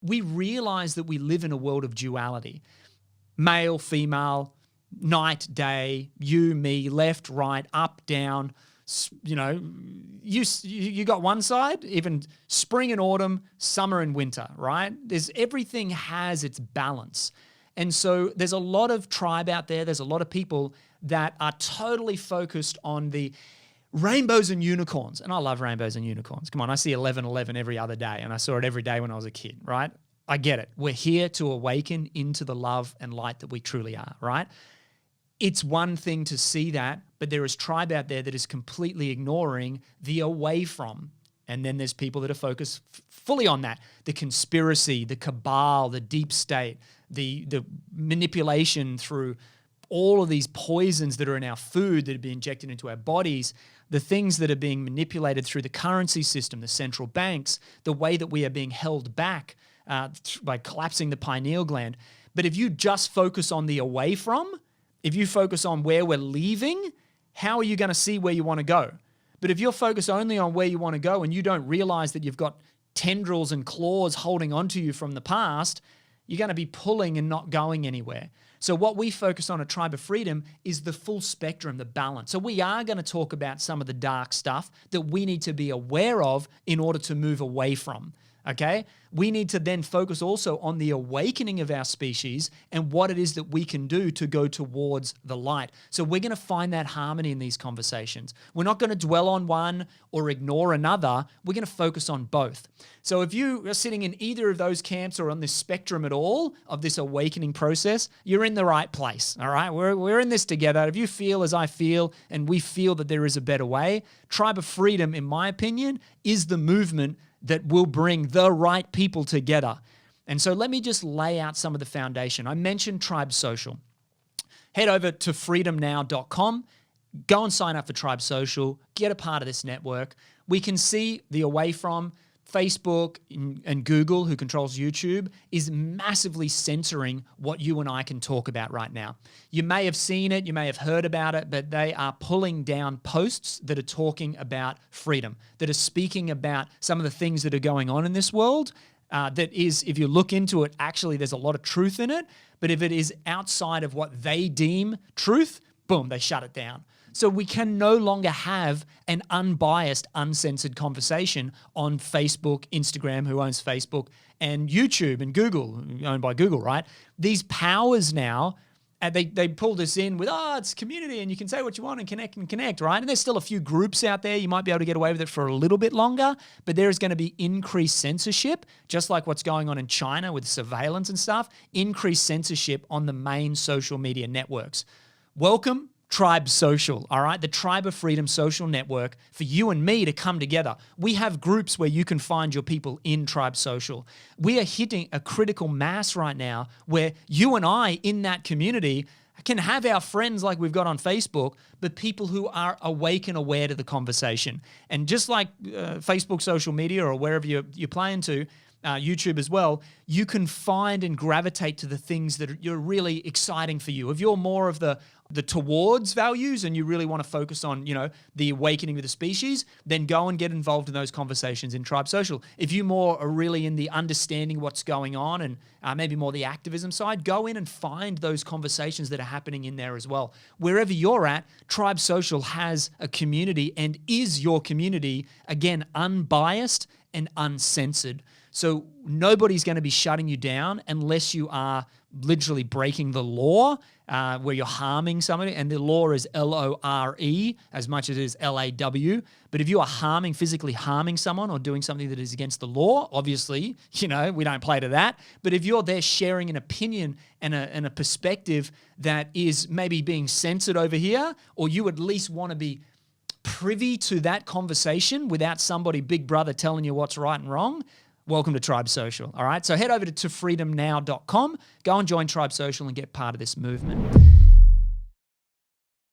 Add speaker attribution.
Speaker 1: we realize that we live in a world of duality. Male, female, night, day, you, me, left, right, up, down. You know, you got one side, even spring and autumn, summer and winter, right? Everything has its balance. And so there's a lot of tribe out there. There's a lot of people that are totally focused on the rainbows and unicorns. And I love rainbows and unicorns. Come on, I see 11:11 every other day, and I saw it every day when I was a kid, right? I get it. We're here to awaken into the love and light that we truly are, right? It's one thing to see that, but there is tribe out there that is completely ignoring the away from. And then there's people that are focused fully on that. The conspiracy, the cabal, the deep state, the manipulation through all of these poisons that are in our food that are being injected into our bodies, the things that are being manipulated through the currency system, the central banks, the way that we are being held back by collapsing the pineal gland. But if you just focus on the away from, if you focus on where we're leaving, how are you going to see where you want to go? But if you're focused only on where you want to go and you don't realize that you've got tendrils and claws holding onto you from the past, you're going to be pulling and not going anywhere. So what we focus on at Tribe of Freedom is the full spectrum, the balance. So we are going to talk about some of the dark stuff that we need to be aware of in order to move away from. Okay? We need to then focus also on the awakening of our species and what it is that we can do to go towards the light. So we're going to find that harmony in these conversations. We're not going to dwell on one or ignore another. We're going to focus on both. So if you are sitting in either of those camps or on this spectrum at all of this awakening process, you're in the right place, all right? We're in this together. If you feel as I feel and we feel that there is a better way, Tribe of Freedom, in my opinion, is the movement that will bring the right people together. And so let me just lay out some of the foundation. I mentioned Tribe Social. Head over to freedomnow.com, go and sign up for Tribe Social, get a part of this network. We can see the away from. Facebook and Google, who controls YouTube, is massively censoring what you and I can talk about right now. You may have seen it, you may have heard about it, but they are pulling down posts that are talking about freedom, that are speaking about some of the things that are going on in this world. That is, if you look into it, actually there's a lot of truth in it. But if it is outside of what they deem truth, boom, they shut it down. So we can no longer have an unbiased, uncensored conversation on Facebook, Instagram, who owns Facebook, and YouTube and Google, owned by Google, right? These powers now, they pull this in with, it's community and you can say what you want and connect, right? And there's still a few groups out there. You might be able to get away with it for a little bit longer, but there is going to be increased censorship, just like what's going on in China with surveillance and stuff, increased censorship on the main social media networks. Welcome Tribe Social, all right? The Tribe of Freedom social network for you and me to come together. We have groups where you can find your people in Tribe Social. We are hitting a critical mass right now where you and I in that community can have our friends like we've got on Facebook, but people who are awake and aware to the conversation. And just like Facebook social media or wherever you're playing to, YouTube as well, you can find and gravitate to the things that are really exciting for you. If you're more of the towards values and you really want to focus on, the awakening of the species, then go and get involved in those conversations in Tribe Social. If you more are really in the understanding what's going on and maybe more the activism side, go in and find those conversations that are happening in there as well. Wherever you're at, Tribe Social has a community and is your community, again, unbiased and uncensored. So nobody's going to be shutting you down unless you are literally breaking the law, where you're harming somebody. And the law is LORE as much as it is LAW. But if you are physically harming someone or doing something that is against the law, obviously, we don't play to that. But if you're there sharing an opinion and a perspective that is maybe being censored over here, or you at least want to be privy to that conversation without somebody, big brother, telling you what's right and wrong, welcome to Tribe Social, all right? So head over to freedomnow.com, go and join Tribe Social and get part of this movement.